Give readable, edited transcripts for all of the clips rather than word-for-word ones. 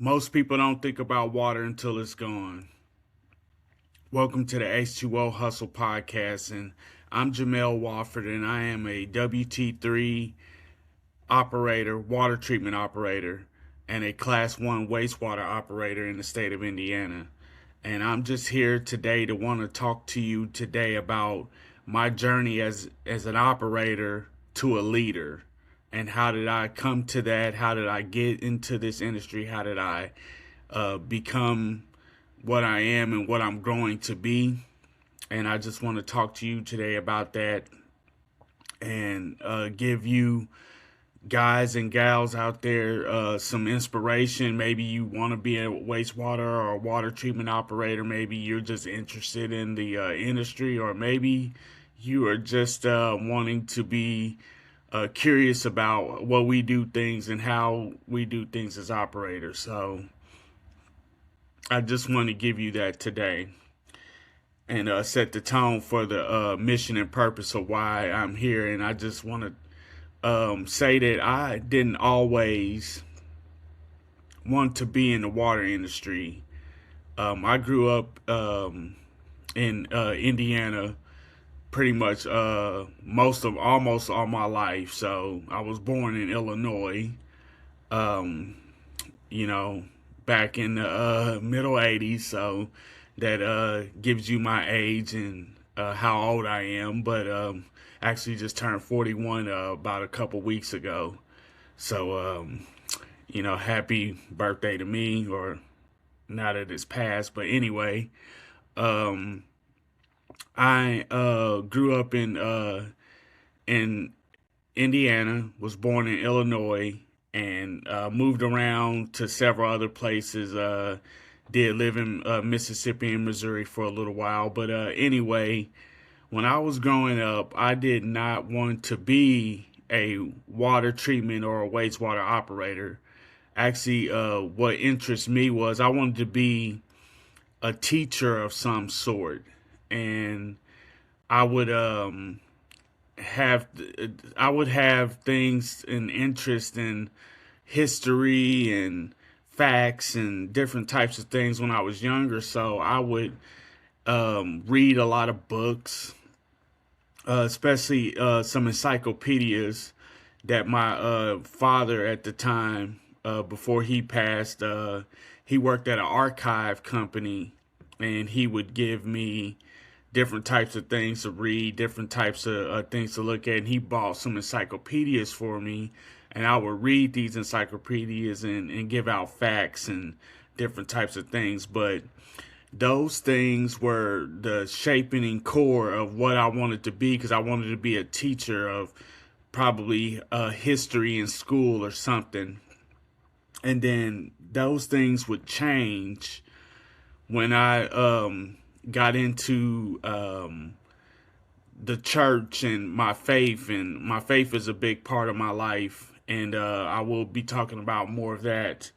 Most people don't think about water until it's gone. Welcome to the H2O Hustle Podcast, and I'm Jamel Wofford, and I am a WT3 operator, water treatment operator, and a Class 1 wastewater operator in the state of Indiana. And I'm just here today to want to talk to you today about my journey as an operator to a leader. And how did I come to that? How did I get into this industry? How did I become what I am and what I'm growing to be? And I just want to talk to you today about that and give you guys and gals out there some inspiration. Maybe you want to be a wastewater or a water treatment operator. Maybe you're just interested in the industry, or maybe you are just wanting to be curious about what we do things and how we do things as operators. So I just want to give you that today and set the tone for the mission and purpose of why I'm here. And I just want to say that I didn't always want to be in the water industry. I grew up in Indiana pretty much almost all my life. So I was born in Illinois, um, you know, back in the middle 80s. So that gives you my age and how old I am. But actually just turned 41 about a couple weeks ago. So, happy birthday to me, or now that it's passed. But anyway, um, I grew up in Indiana, was born in Illinois, and moved around to several other places. Did live in Mississippi and Missouri for a little while. But anyway, when I was growing up, I did not want to be a water treatment or a wastewater operator. Actually, what interests me was I wanted to be a teacher of some sort, and I would have I would have things and interest in history and facts and different types of things when I was younger. So I would read a lot of books, especially some encyclopedias that my father at the time, before he passed, he worked at an archive company, and he would give me different types of things to read, different types of things to look at. And he bought some encyclopedias for me, and I would read these encyclopedias and give out facts and different types of things. But those things were the shaping and core of what I wanted to be, because I wanted to be a teacher of probably history in school or something. And then those things would change when I got into the church and my faith is a big part of my life, and I will be talking about more of that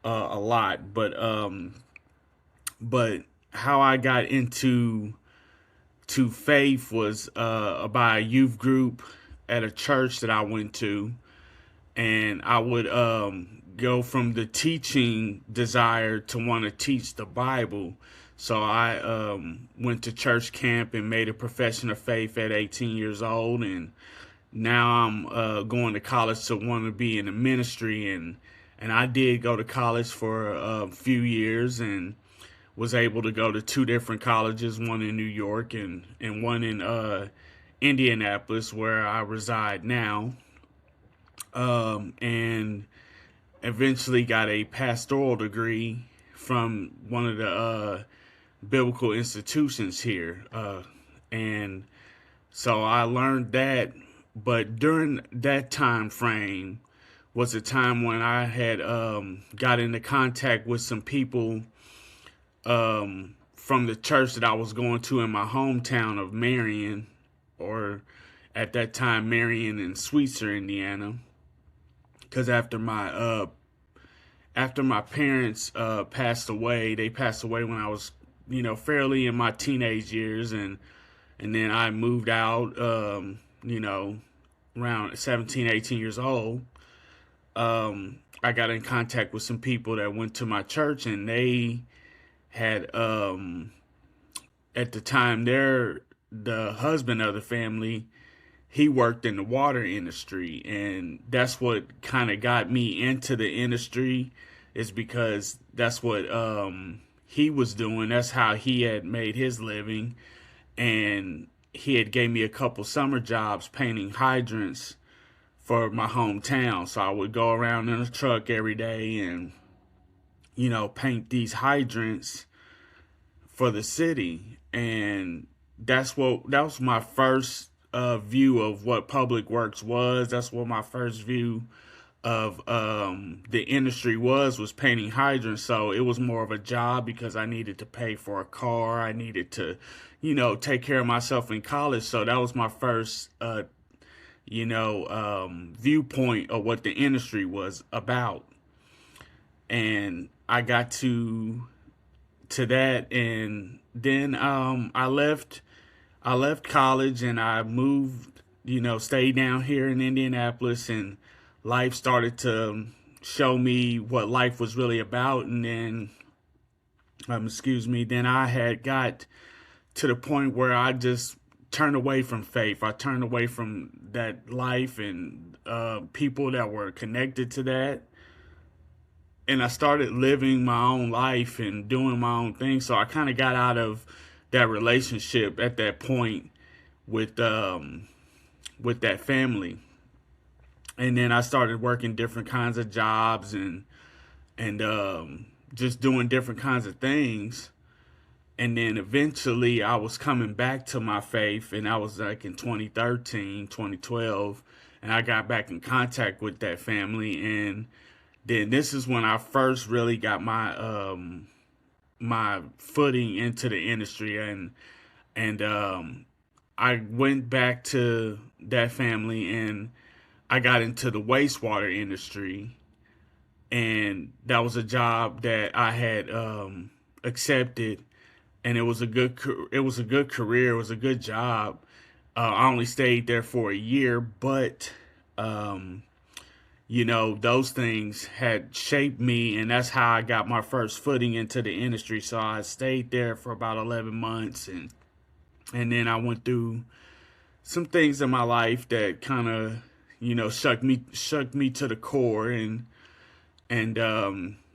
a lot. But how I got into to faith was by a youth group at a church that I went to, and I would go from the teaching desire to want to teach the Bible. So I went to church camp and made a profession of faith at 18 years old, and now I'm going to college to want to be in the ministry, and I did go to college for a few years and was able to go to two different colleges, one in New York and one in Indianapolis, where I reside now, and eventually got a pastoral degree from one of the biblical institutions here. And so I learned that. But during that time frame was a time when I had got into contact with some people from the church that I was going to in my hometown of Marion, or at that time Marion and Sweetser, Indiana. Because after my parents passed away, they passed away when I was fairly in my teenage years, and then I moved out, around 17, 18 years old. I got in contact with some people that went to my church, and they had at the time the husband of the family, he worked in the water industry, and that's what kind of got me into the industry, is because that's what he was doing. That's how he had made his living, and he had gave me a couple summer jobs painting hydrants for my hometown. So I would go around in a truck every day and paint these hydrants for the city. And that was my first view of what public works was. That's what my first view of the industry was painting hydrants. So it was more of a job because I needed to pay for a car. I needed to, take care of myself in college. So that was my first, viewpoint of what the industry was about. And I got to that, and then I left college and I moved, stayed down here in Indianapolis, and life started to show me what life was really about. And then, then I had got to the point where I just turned away from faith. I turned away from that life and people that were connected to that. And I started living my own life and doing my own thing. So I kind of got out of that relationship at that point with that family. And then I started working different kinds of jobs and just doing different kinds of things. And then eventually I was coming back to my faith, and I was like in 2013, 2012, and I got back in contact with that family. And then this is when I first really got my footing into the industry, and I went back to that family, and I got into the wastewater industry, and that was a job that I had accepted, and it was a good career. It was a good job. I only stayed there for a year, but those things had shaped me, and that's how I got my first footing into the industry. So I stayed there for about 11 months, and then I went through some things in my life that kind of, shook me to the core, and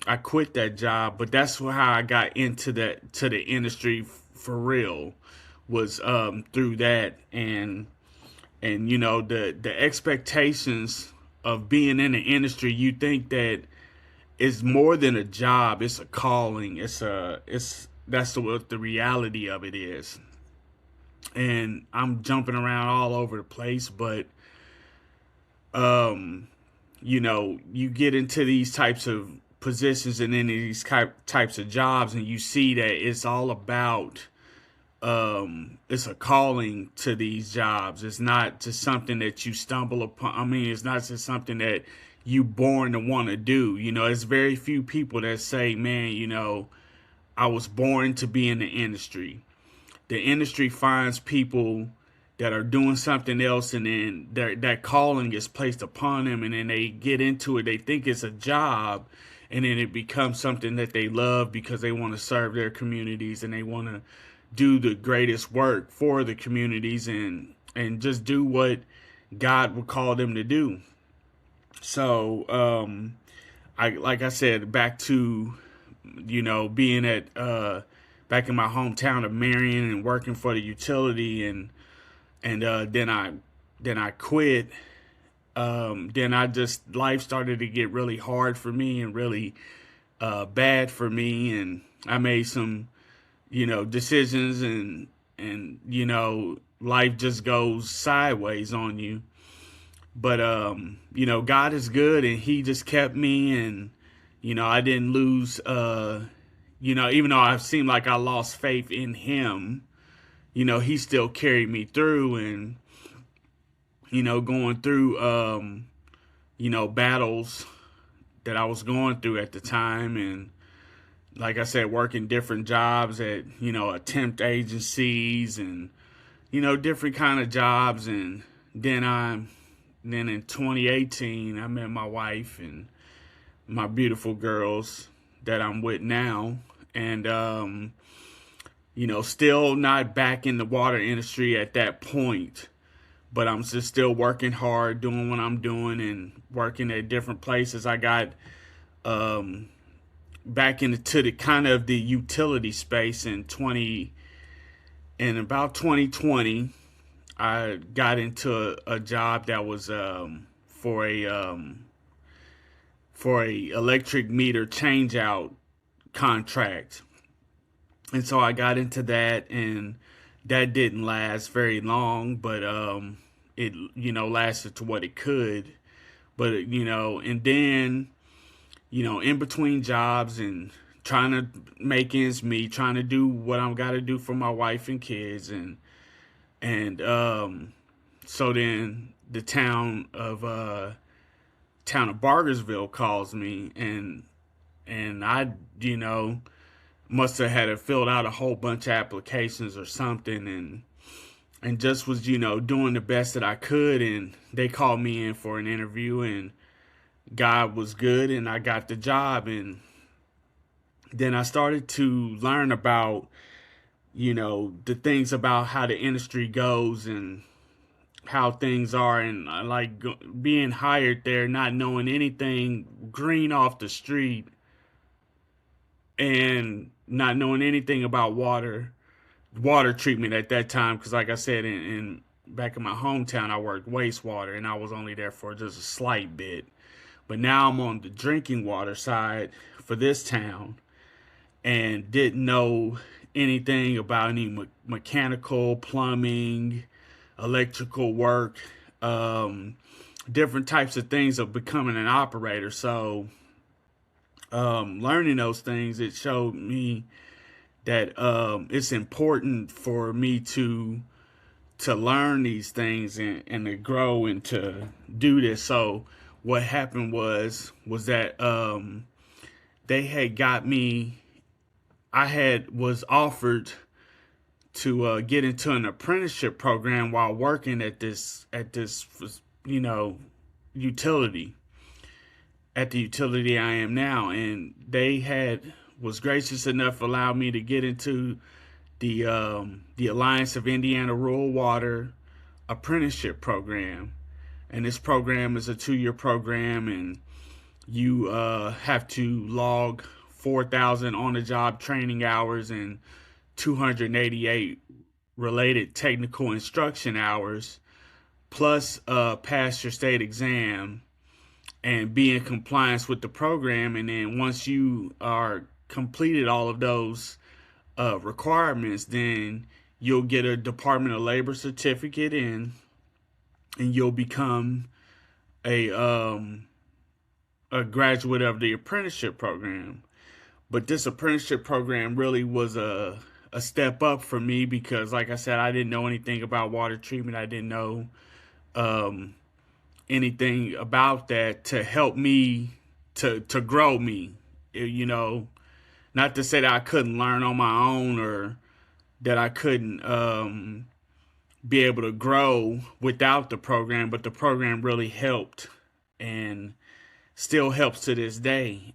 I quit that job. But that's how I got into the industry for real, was through that, and the expectations of being in the industry. You think that it's more than a job; it's a calling. That's what the reality of it is. And I'm jumping around all over the place, but you get into these types of positions and then these types of jobs, and you see that it's all about it's a calling to these jobs. It's not just something that you stumble upon. I mean, it's not just something that you born to want to do. It's very few people that say, man, I was born to be in the industry. The industry finds people that are doing something else, and then that calling is placed upon them, and then they get into it. They think it's a job, and then it becomes something that they love because they want to serve their communities, and they want to do the greatest work for the communities, and just do what God would call them to do. So like I said, back to being at back in my hometown of Marion and working for the utility, and then I quit. Then life started to get really hard for me and really bad for me, and I made some decisions, and life just goes sideways on you. But God is good, and He just kept me, and I didn't lose. Even though I seemed like I lost faith in Him, He still carried me through, and going through battles that I was going through at the time, and like I said, working different jobs at temp agencies, and different kind of jobs. And then in 2018 I met my wife, and my beautiful girls that I'm with now. And, still not back in the water industry at that point, but I'm just still working hard, doing what I'm doing and working at different places. I got um, back into the kind of the utility space in about 2020. I got into a job that was for a electric meter change out contract. And so I got into that, and that didn't last very long, but it lasted to what it could. But and then in between jobs and trying to make ends meet, trying to do what I'm got to do for my wife and kids, and so then the town of Bargersville calls me, and I must have had filled out a whole bunch of applications or something, and just was doing the best that I could, and they called me in for an interview, and God was good, and I got the job. And then I started to learn about the things about how the industry goes and how things are, and I like being hired there, not knowing anything green off the street, and not knowing anything about water treatment at that time, because like I said, in back in my hometown I worked wastewater, and I was only there for just a slight bit. But now I'm on the drinking water side for this town, and didn't know anything about any mechanical, plumbing, electrical work, different types of things of becoming an operator. So learning those things, it showed me that it's important for me to learn these things, and to grow and to do this. So what happened was that they had got me. I was offered to get into an apprenticeship program while working at this utility, at the utility I am now, and they was gracious enough to allow me to get into the Alliance of Indiana Rural Water apprenticeship program. And this program is a 2-year program, and you have to log 4,000 on-the-job training hours and 288 related technical instruction hours, plus pass your state exam and be in compliance with the program. And then once you are completed all of those requirements, then you'll get a Department of Labor certificate, and you'll become a graduate of the apprenticeship program. But this apprenticeship program really was a step up for me, because like I said, I didn't know anything about water treatment. I didn't know anything about that to help me to grow me. Not to say that I couldn't learn on my own, or that I couldn't be able to grow without the program, but the program really helped, and still helps to this day.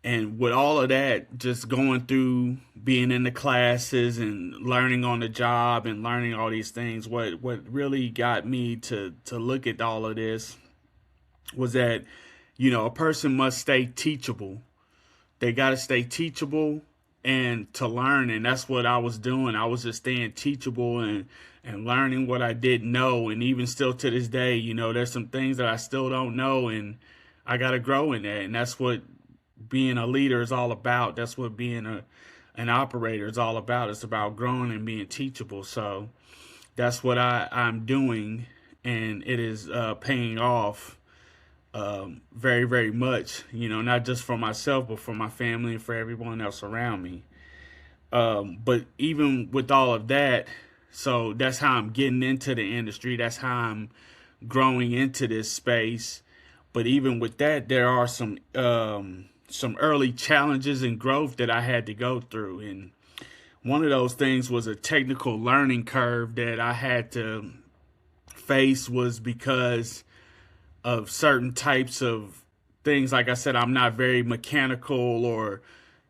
And with all of that, just going through being in the classes and learning on the job and learning all these things, what really got me to look at all of this was that, a person must stay teachable. They got to stay teachable and to learn. And that's what I was doing. I was just staying teachable and learning what I didn't know. And even still to this day, there's some things that I still don't know, and I got to grow in that. And that's what being a leader is all about. That's what being an operator is all about. It's about growing and being teachable. So that's what I'm doing, and it is paying off very, very much, not just for myself, but for my family and for everyone else around me. But even with all of that, so that's how I'm getting into the industry. That's how I'm growing into this space. But even with that, there are some early challenges and growth that I had to go through. And one of those things was a technical learning curve that I had to face, was because of certain types of things. Like I said, I'm not very mechanical or,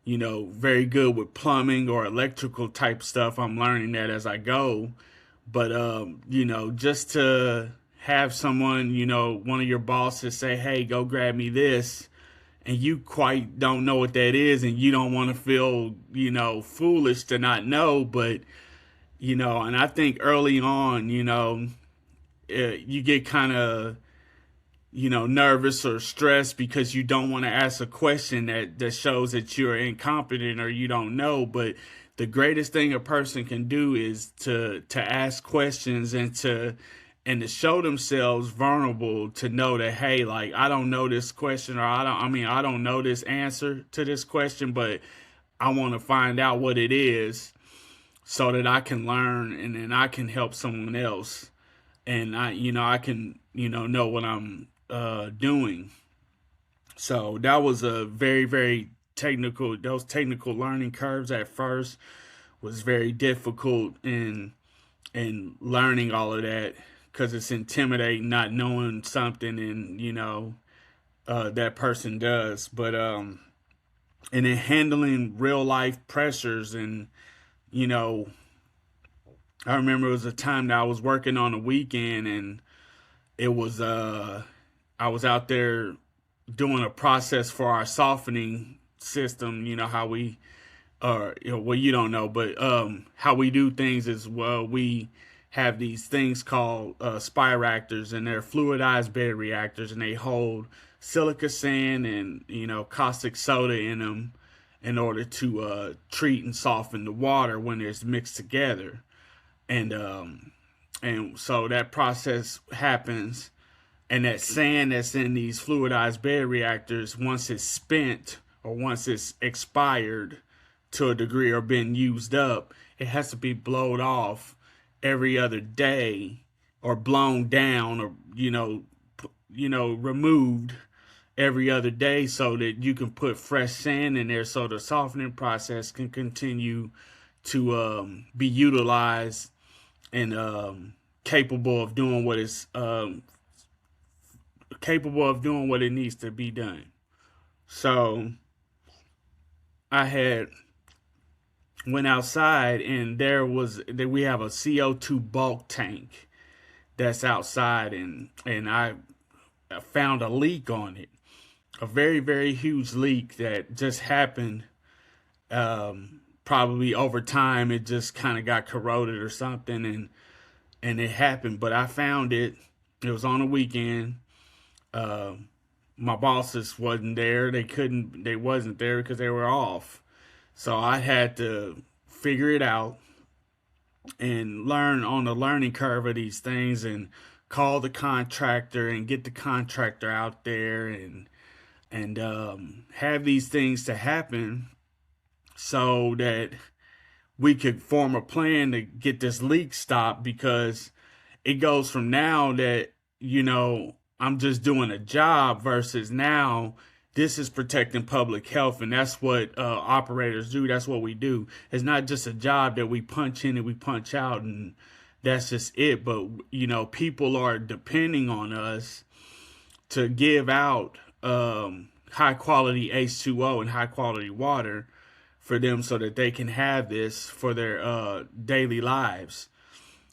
very good with plumbing or electrical type stuff. I'm learning that as I go. But, just to have someone, one of your bosses say, hey, go grab me this, and you quite don't know what that is, and you don't want to feel, foolish to not know. But, and I think early on, you get kind of, nervous or stressed because you don't want to ask a question that shows that you're incompetent or you don't know. But the greatest thing a person can do is to ask questions and to show themselves vulnerable, to know that, hey, like, I don't know this question, or I don't know this answer to this question, but I want to find out what it is so that I can learn, and then I can help someone else. And I can, know what I'm doing. So that was a very, very technical, those technical learning curves at first was very difficult in learning all of that, because it's intimidating not knowing something, and, that person does. But, and then handling real life pressures, and, I remember it was a time that I was working on a weekend, and it was, I was out there doing a process for our softening system. You know how we, well, you don't know, but how we do things is, well, we have these things called spireactors, and they're fluidized bed reactors, and they hold silica sand and, caustic soda in them in order to treat and soften the water when it's mixed together. And so that process happens, and that sand that's in these fluidized bed reactors, once it's spent or once it's expired to a degree or been used up, it has to be blown off every other day, or blown down, or removed every other day, so that you can put fresh sand in there, so the softening process can continue to be utilized and capable of doing what it needs to be done. So I went outside, and we have a CO2 bulk tank that's outside, and I found a leak on it, a very, very huge leak that just happened. Probably over time, it just kind of got corroded or something, and it happened. But I found it. It was on a weekend. My bosses wasn't there. They wasn't there because they were off. So I had to figure it out and learn on the learning curve of these things, and call the contractor and get the contractor out there, and have these things to happen so that we could form a plan to get this leak stopped. Because it goes from now that, I'm just doing a job, versus now this is protecting public health. And that's what operators do. That's what we do. It's not just a job that we punch in and we punch out, and that's just it. But, people are depending on us to give out high quality H2O and high quality water for them, so that they can have this for their daily lives.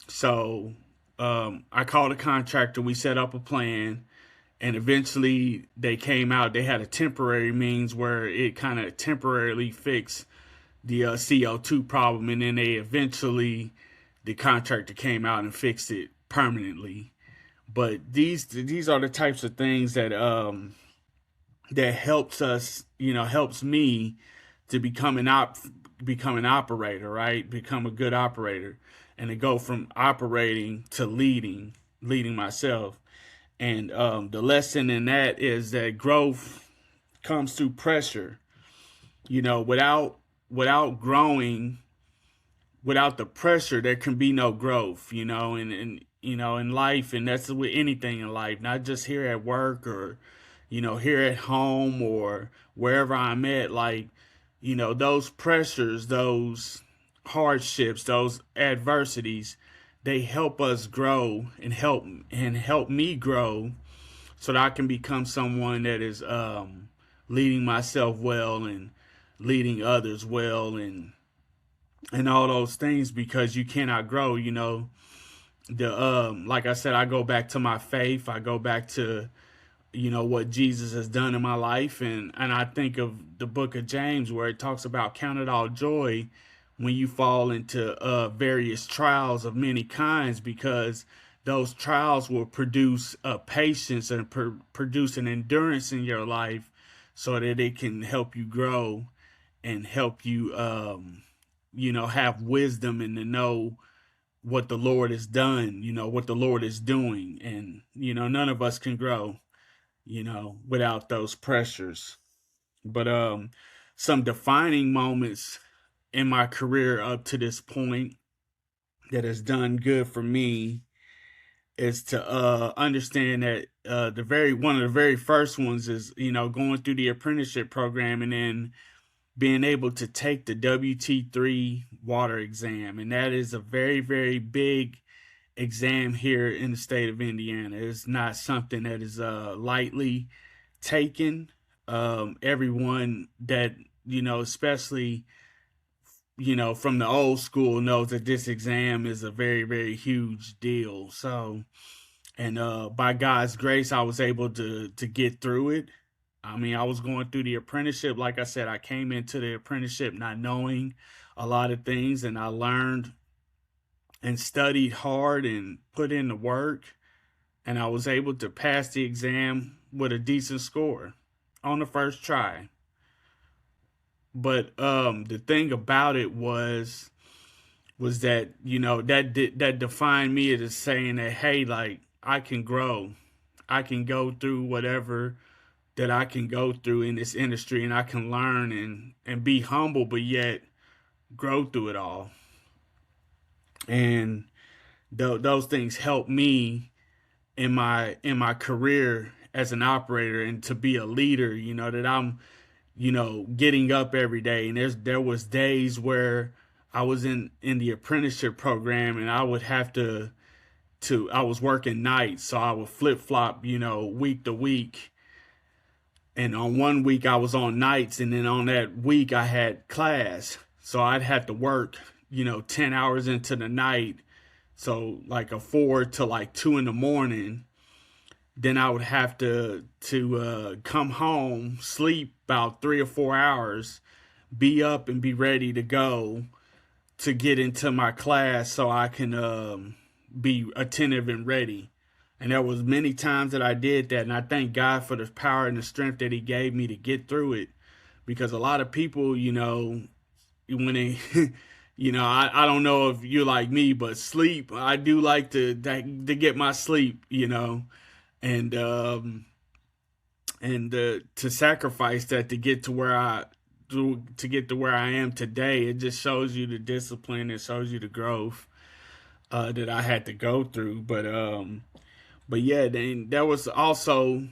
So I called a contractor. We set up a plan, and eventually they came out. They had a temporary means where it kind of temporarily fixed the CO2 problem, and then the contractor came out and fixed it permanently. But these are the types of things that helps us, helps me to become an operator, right? Become a good operator, and to go from operating to leading myself. And the lesson in that is that growth comes through pressure. Without growing, without the pressure, there can be no growth. And in life, and that's with anything in life, not just here at work, or here at home, or wherever I'm at. Like, those pressures, those hardships, those adversities, they help us grow and help me grow, so that I can become someone that is leading myself well and leading others well and all those things, because you cannot grow, the like I said, I go back to my faith. I go back to what Jesus has done in my life, and I think of the book of James where it talks about count it all joy when you fall into various trials of many kinds, because those trials will produce patience and produce an endurance in your life, so that it can help you grow and help you have wisdom and to know what the Lord has done, what the Lord is doing. And none of us can grow without those pressures. But some defining moments in my career up to this point that has done good for me is to understand that the very one of the very first ones is going through the apprenticeship program and then being able to take the WT3 water exam. And that is a very, very big exam here in the state of Indiana. It's not something that is lightly taken. Everyone that, especially, from the old school knows that this exam is a very, very huge deal. So, and by God's grace, I was able to get through it. I mean, I was going through the apprenticeship. Like I said, I came into the apprenticeship not knowing a lot of things, and I learned and studied hard and put in the work, and I was able to pass the exam with a decent score on the first try. But the thing about it was that that defined me as saying that, hey, like, I can grow, I can go through whatever that I can go through in this industry, and I can learn and be humble, but yet grow through it all. And those things help me in my career as an operator and to be a leader. That I'm getting up every day, and there was days where I was in the apprenticeship program, and I would have to I was working nights, so I would flip flop week to week. And on one week I was on nights, and then on that week I had class. So I'd have to work, 10 hours into the night. So like a 4 to like 2 in the morning. Then I would have to come home, sleep about 3 or 4 hours, be up and be ready to go to get into my class so I can be attentive and ready. And there was many times that I did that, and I thank God for the power and the strength that he gave me to get through it. Because a lot of people, when they, I don't know if you're like me, but sleep, I do like to get my sleep, and to sacrifice that to get to where I am today. It just shows you the discipline. It shows you the growth that I had to go through. But yeah, then there was also,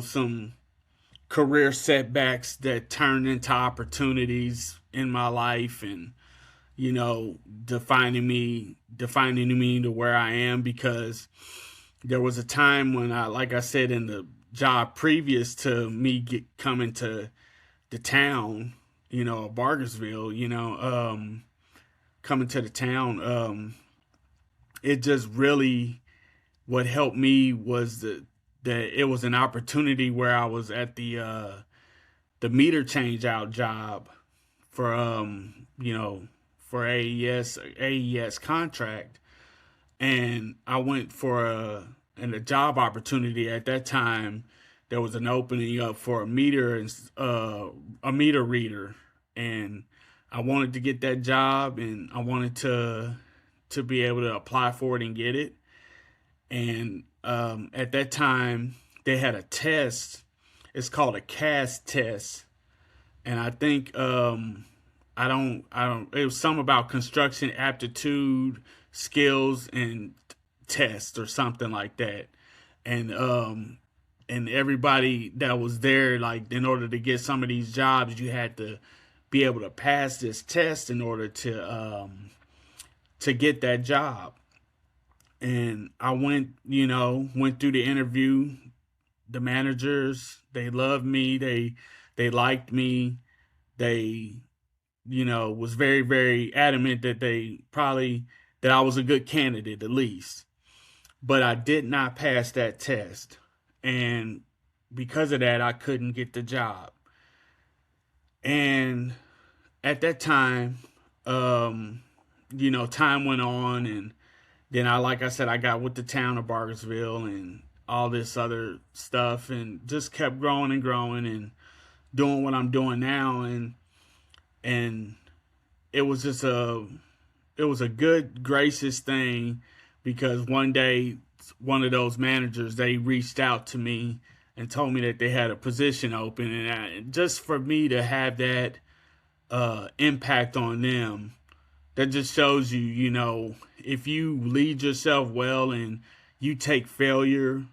some career setbacks that turned into opportunities in my life, and, defining me to where I am, because there was a time when like I said, in the job previous to me coming to the town, Bargersville, coming to the town, it just really, what helped me was that it was an opportunity where I was at the meter change out job for for AES contract, and I went for a job opportunity at that time. There was an opening up for a meter reader, and I wanted to get that job, and I wanted to be able to apply for it and get it. And at that time, they had a test. It's called a CAS test, and I think I don't. It was something about construction aptitude, skills, and test or something like that. And everybody that was there, like, in order to get some of these jobs, you had to be able to pass this test in order to get that job. And I went through the interview, the managers, they loved me. They liked me. They, was very, very adamant that that I was a good candidate at least. But I did not pass that test. And because of that, I couldn't get the job. And at that time, time went on, and then like I said, I got with the town of Bargersville and all this other stuff, and just kept growing and growing and doing what I'm doing now, and it was just a good gracious thing, because one day one of those managers, they reached out to me and told me that they had a position open, and just for me to have that impact on them, that just shows you, if you lead yourself well and you take failure,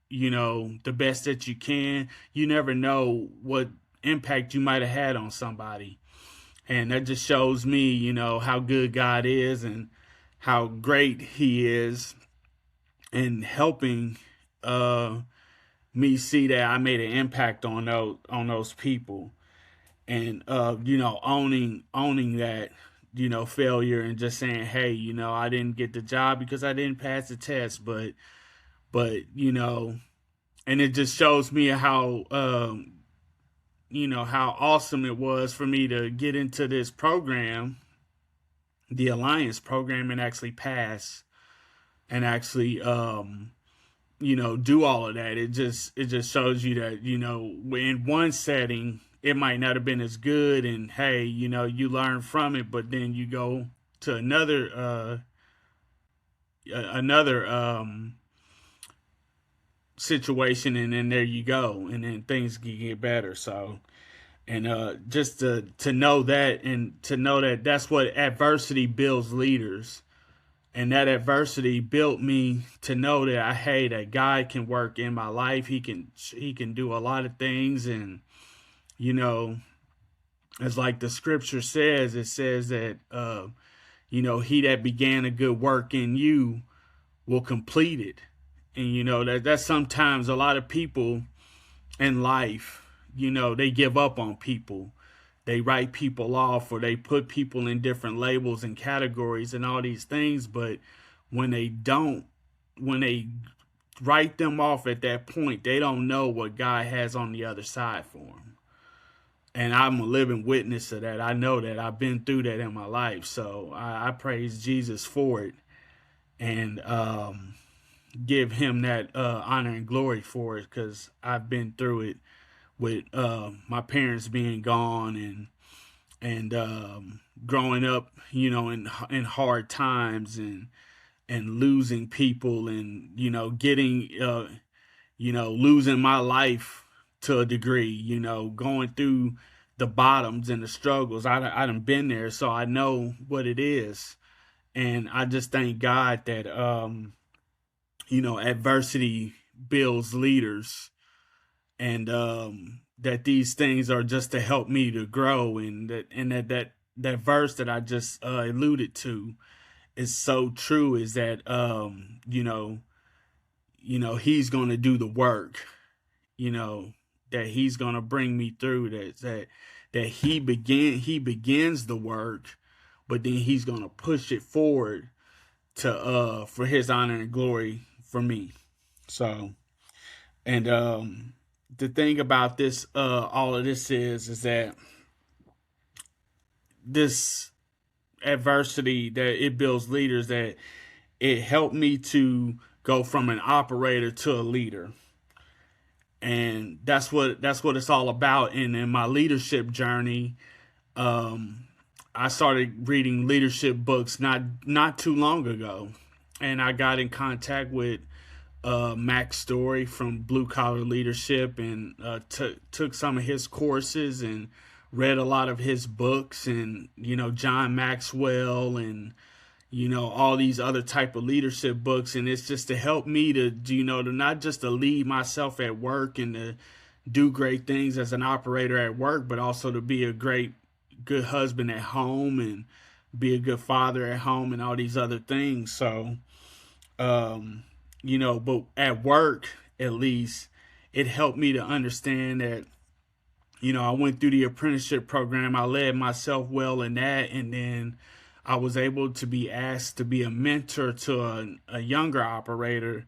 the best that you can, you never know what impact you might have had on somebody. And that just shows me, how good God is and how great He is in helping me see that I made an impact on those people, and owning that, failure, and just saying, hey, I didn't get the job because I didn't pass the test, but and it just shows me how awesome it was for me to get into this program, the Alliance program, and actually pass, and actually do all of that. It just shows you that, in one setting it might not have been as good, and hey, you learn from it, but then you go to another situation, and then there you go, and then things can get better. So, and just to know that, and to know that that's what adversity builds leaders. And that adversity built me to know that that God can work in my life. He can do a lot of things. And as like the scripture says, it says that he that began a good work in you will complete it. And that's sometimes a lot of people in life, they give up on people. They write people off, or they put people in different labels and categories and all these things. But when they write them off at that point, they don't know what God has on the other side for them. And I'm a living witness of that. I know that. I've been through that in my life. So I praise Jesus for it, and give Him that honor and glory for it, because I've been through it with my parents being gone, and growing up, in hard times, and losing people, and getting losing my life to a degree, going through the bottoms and the struggles. I done been there, so I know what it is, and I just thank God that adversity builds leaders, and that these things are just to help me to grow, and that verse that I just alluded to is so true, is that He's going to do the work, that He's going to bring me through, that he begins the work, but then He's going to push it forward to for His honor and glory for me. So, and the thing about this, all of this is that this adversity, that it builds leaders, that it helped me to go from an operator to a leader. And that's what it's all about. And in my leadership journey, I started reading leadership books not too long ago, and I got in contact with Mack Story from Blue Collar Leadership, and took some of his courses and read a lot of his books, and John Maxwell, and all these other type of leadership books. And it's just to help me to to not just to lead myself at work and to do great things as an operator at work, but also to be a good husband at home, and be a good father at home, and all these other things. So but at work, at least, it helped me to understand that, I went through the apprenticeship program. I led myself well in that. And then I was able to be asked to be a mentor to a younger operator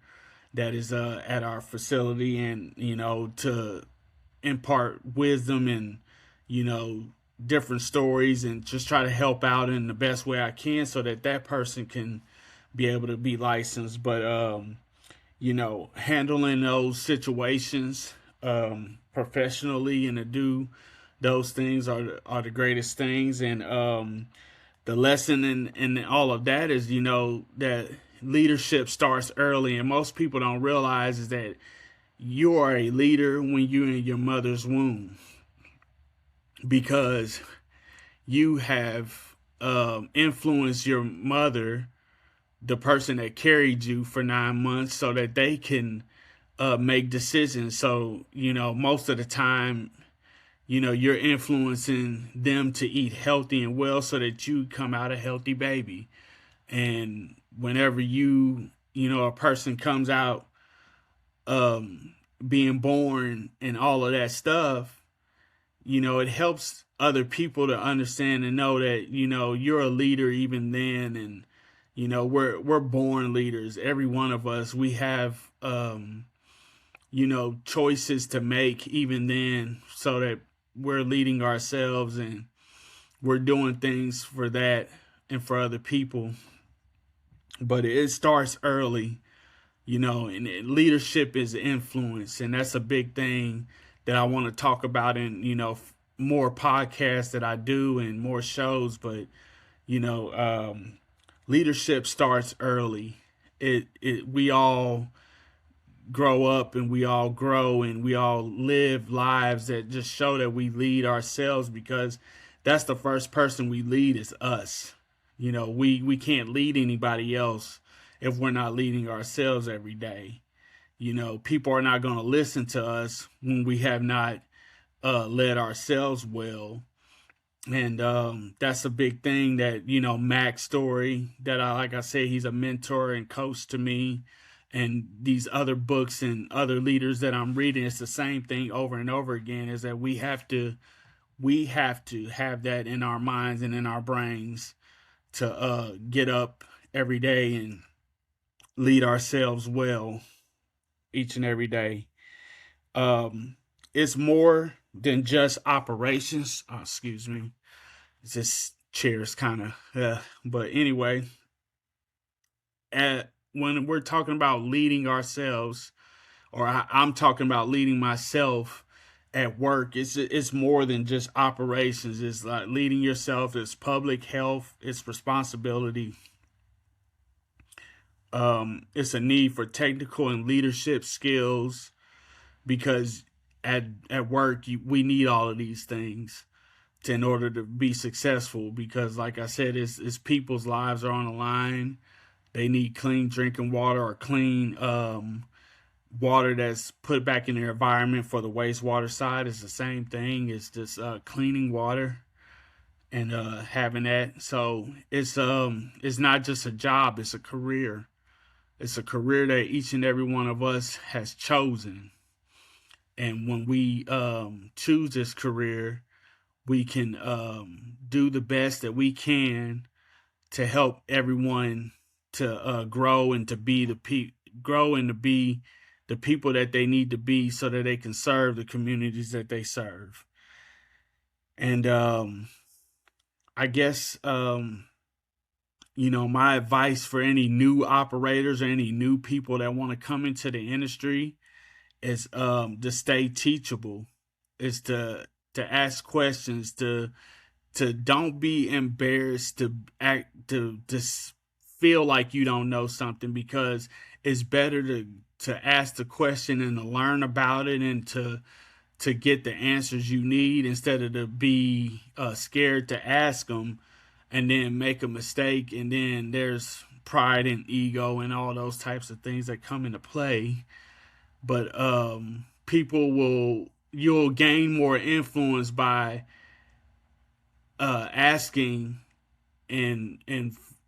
that is at our facility, and, to impart wisdom and, you know, different stories, and just try to help out in the best way I can so that that person can be able to be licensed. But, handling those situations professionally and to do those things are the greatest things. And the lesson in all of that is, that leadership starts early. And most people don't realize is that you are a leader when you're in your mother's womb, because you have influenced your mother, the person that carried you for 9 months, so that they can make decisions. So, most of the time, you're influencing them to eat healthy and well so that you come out a healthy baby. And whenever a person comes out being born and all of that stuff, it helps other people to understand and know that, you're a leader even then. And, we're born leaders. Every one of us, we have, choices to make even then, so that we're leading ourselves and we're doing things for that and for other people. But it starts early, and leadership is influence. And that's a big thing that I want to talk about in, more podcasts that I do and more shows. But, leadership starts early. We all grow up and we all grow and we all live lives that just show that we lead ourselves, because that's the first person we lead is us. We can't lead anybody else if we're not leading ourselves every day. People are not going to listen to us when we have not led ourselves well. And that's a big thing that, Mack Story, that like I said, he's a mentor and coach to me. And these other books and other leaders that I'm reading, it's the same thing over and over again, is that we have to have that in our minds and in our brains to get up every day and lead ourselves well each and every day. It's more than just operations. Oh, excuse me. It's just chairs kind of. But anyway, when we're talking about leading ourselves, or I'm talking about leading myself at work, it's more than just operations. It's like leading yourself. It's public health. It's responsibility. It's a need for technical and leadership skills, because at work we need all of these things in order to be successful. Because like I said, it's people's lives are on the line. They need clean drinking water, or clean water that's put back in their environment. For the wastewater side, it's the same thing. It's just cleaning water and having that. So it's not just a job, it's a career. It's a career that each and every one of us has chosen. And when we choose this career, we can do the best that we can to help everyone to grow and to be grow and to be the people that they need to be, so that they can serve the communities that they serve. And I guess my advice for any new operators or any new people that want to come into the industry is to stay teachable, is to ask questions, to don't be embarrassed to feel like you don't know something, because it's better to ask the question and to learn about it and to get the answers you need, instead of to be scared to ask them and then make a mistake, and then there's pride and ego and all those types of things that come into play. But you'll gain more influence by asking and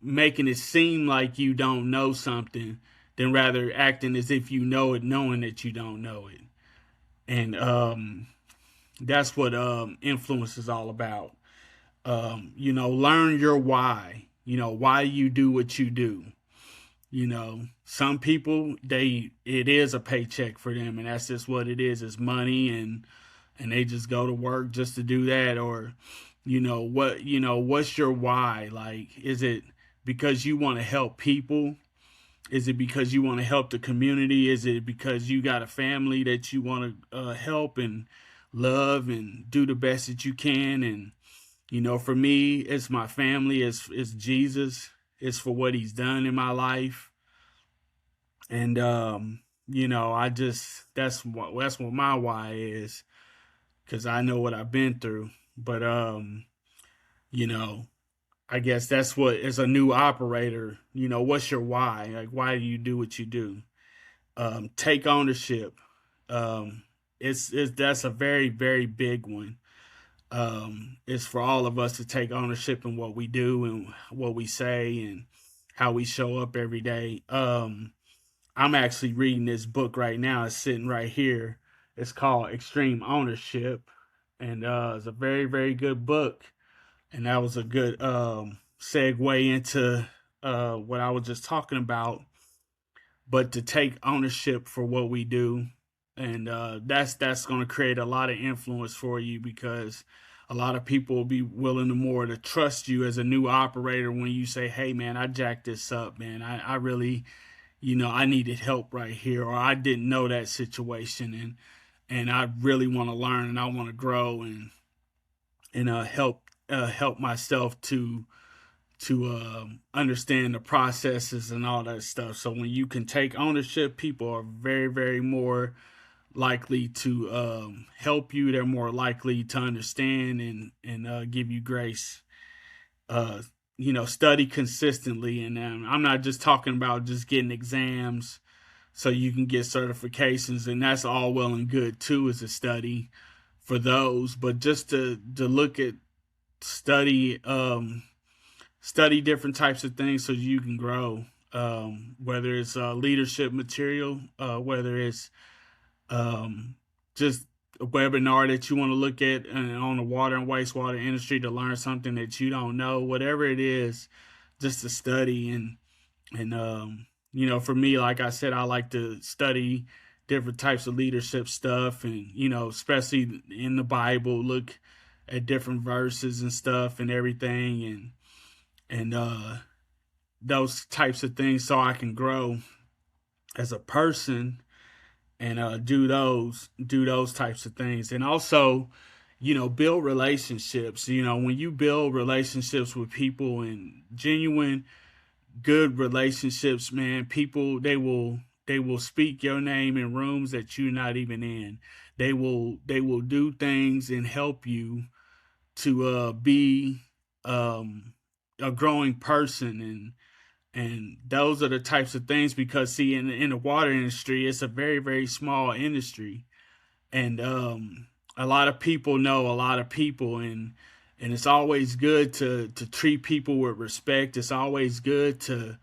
making it seem like you don't know something, than rather acting as if you know it, knowing that you don't know it. And that's what influence is all about. Learn your why. Why you do what you do. Some people, it is a paycheck for them, and that's just what it is money, and they just go to work just to do that. Or what's your why? Like, is it because you want to help people? Is it because you want to help the community? Is it because you got a family that you want to help and love and do the best that you can? And for me, it's my family. It's Jesus. It's for what He's done in my life. And I just that's what my why is, because I know what I've been through. But you know, I guess that's what, as a new operator, what's your why? Like, why do you do what you do? Take ownership. It's That's a very, very big one. It's for all of us to take ownership in what we do and what we say and how we show up every day. I'm actually reading this book right now. It's sitting right here. It's called Extreme Ownership, and it's a very, very good book. And that was a good segue into what I was just talking about. But to take ownership for what we do, and that's going to create a lot of influence for you, because a lot of people will be willing to more to trust you as a new operator when you say, "Hey, man, I jacked this up, man. I really, I needed help right here, or I didn't know that situation, and I really want to learn and I want to grow and help myself to understand the processes and all that stuff." So when you can take ownership, people are very, very more likely to help you. They're more likely to understand and give you grace. Uh, Study consistently, and I'm not just talking about just getting exams so you can get certifications, and that's all well and good too, as a study for those. But just to look at study study different types of things so you can grow. Whether it's leadership material, whether it's just a webinar that you want to look at on the water and wastewater industry to learn something that you don't know, whatever it is, just to study. And for me, like I said, I like to study different types of leadership stuff, and especially in the Bible, look at different verses and stuff and everything, and those types of things, so I can grow as a person and do those types of things. And also, build relationships. When you build relationships with people, and genuine good relationships, man, people, they will speak your name in rooms that you're not even in. They will do things and help you to be a growing person. And those are the types of things, because see, in the water industry, it's a very, very small industry. And a lot of people know a lot of people, and it's always good to treat people with respect. It's always good to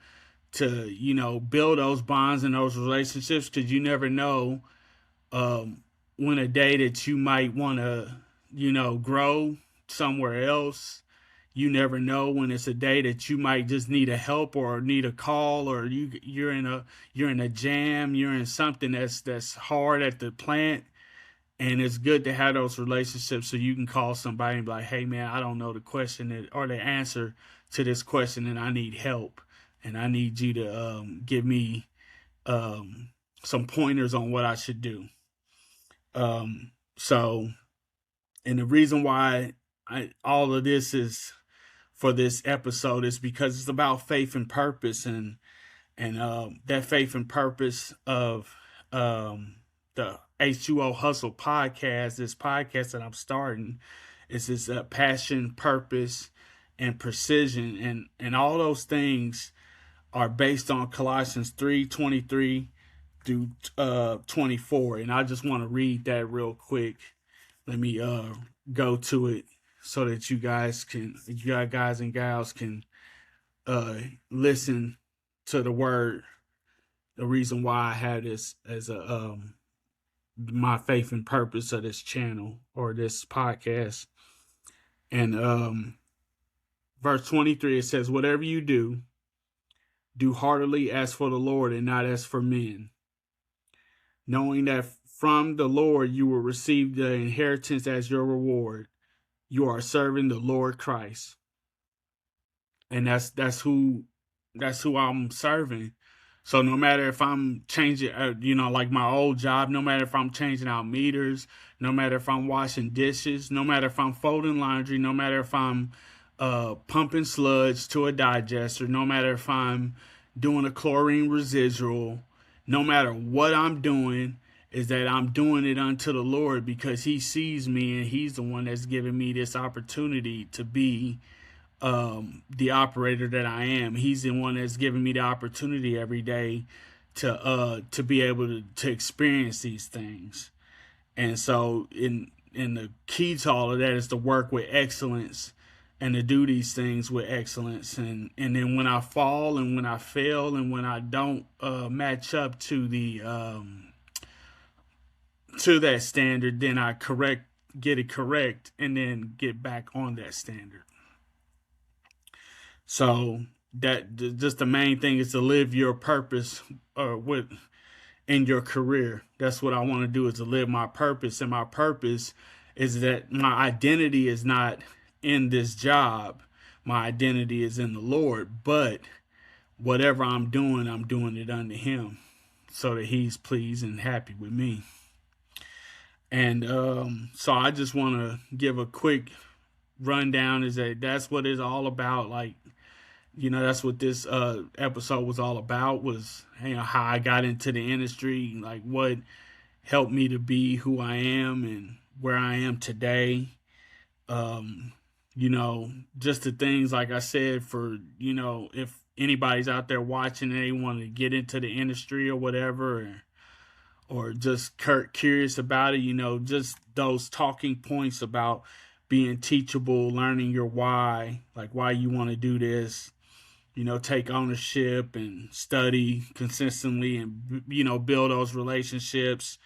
build those bonds and those relationships, because you never know when a day that you might want to grow somewhere else. You never know when it's a day that you might just need a help or need a call, or you're in a jam, you're in something that's hard at the plant. And it's good to have those relationships, so you can call somebody and be like, "Hey, man, I don't know the or the answer to this question, and I need help, and I need you to give me um, some pointers on what I should do." So, and the reason why all of this is for this episode is because it's about faith and purpose, and that faith and purpose of the H2O Hustle podcast. This podcast that I'm starting is this passion, purpose, and precision, and all those things are based on Colossians 3:23 through 24. And I just want to read that real quick. Let me go to it so that you guys and gals can listen to the word. The reason why I had this as a my faith and purpose of this channel or this podcast. And verse 23, it says, whatever you do heartily as for the Lord and not as for men, knowing that from the Lord you will receive the inheritance as your reward. You are serving the Lord Christ. And that's who I'm serving. So no matter if I'm changing, like my old job, no matter if I'm changing out meters, no matter if I'm washing dishes, no matter if I'm folding laundry, no matter if I'm pumping sludge to a digester, no matter if I'm doing a chlorine residual, no matter what I'm doing, is that I'm doing it unto the Lord because he sees me and he's the one that's giving me this opportunity to be the operator that I am. He's the one that's giving me the opportunity every day to be able to experience these things. And so in the key to all of that is to work with excellence and to do these things with excellence. And then when I fall and when I fail and when I don't match up to that standard, then I get it correct and then get back on that standard. So that just the main thing is to live your purpose in your career. That's what I want to do, is to live my purpose. And my purpose is that my identity is not in this job. My identity is in the Lord. But whatever I'm doing it unto him so that he's pleased and happy with me. And so I just want to give a quick rundown, is that's what it's all about. Like, that's what this episode was all about, was how I got into the industry, like what helped me to be who I am and where I am today. Just the things, like I said, for, if anybody's out there watching and they want to get into the industry or whatever, or just curious about it, just those talking points about being teachable, learning your why, like why you want to do this. Take ownership and study consistently and, build those relationships.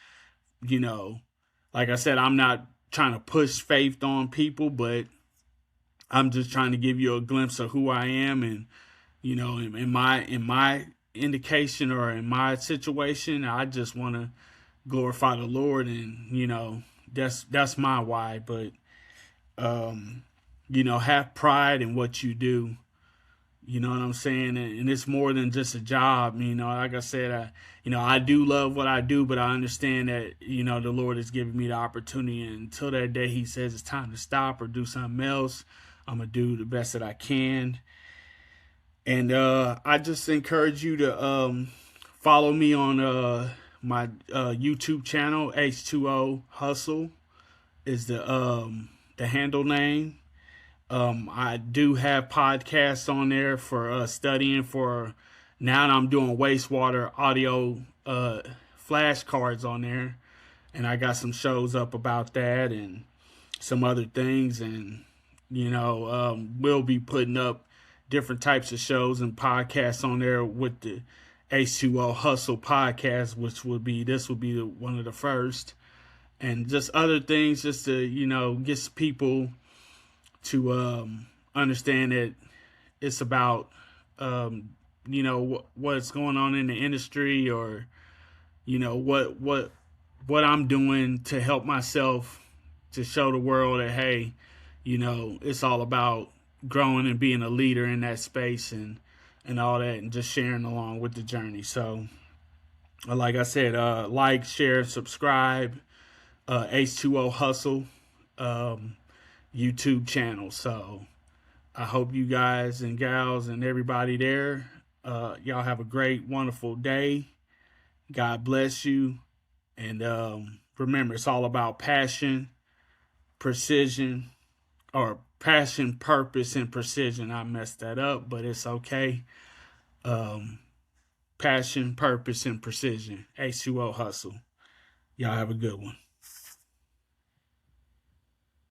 Like I said, I'm not trying to push faith on people, but I'm just trying to give you a glimpse of who I am. And, in my indication or in my situation, I just want to glorify the Lord. And, that's my why. But, have pride in what you do. You know what I'm saying? And it's more than just a job. Like I said, I do love what I do, but I understand that, the Lord has given me the opportunity. And until that day he says it's time to stop or do something else, I'm going to do the best that I can. And I just encourage you to follow me on my YouTube channel. H2O Hustle is the handle name. I do have podcasts on there for studying for. Now I'm doing Wastewater audio flashcards on there, and I got some shows up about that and some other things. And we'll be putting up different types of shows and podcasts on there with the H2O Hustle podcast, which will be one of the first, and just other things, just to get people to understand that it's about what's going on in the industry, or what I'm doing to help myself to show the world that, hey, it's all about growing and being a leader in that space and all that, and just sharing along with the journey. So like I said, like, share, subscribe, H2O Hustle YouTube channel. So I hope you guys and gals and everybody there, y'all have a great, wonderful day. God bless you. And remember, it's all about passion, precision, or passion, purpose, and precision. I messed that up, but it's okay. Passion, purpose, and precision. H2O Hustle. Y'all have a good one.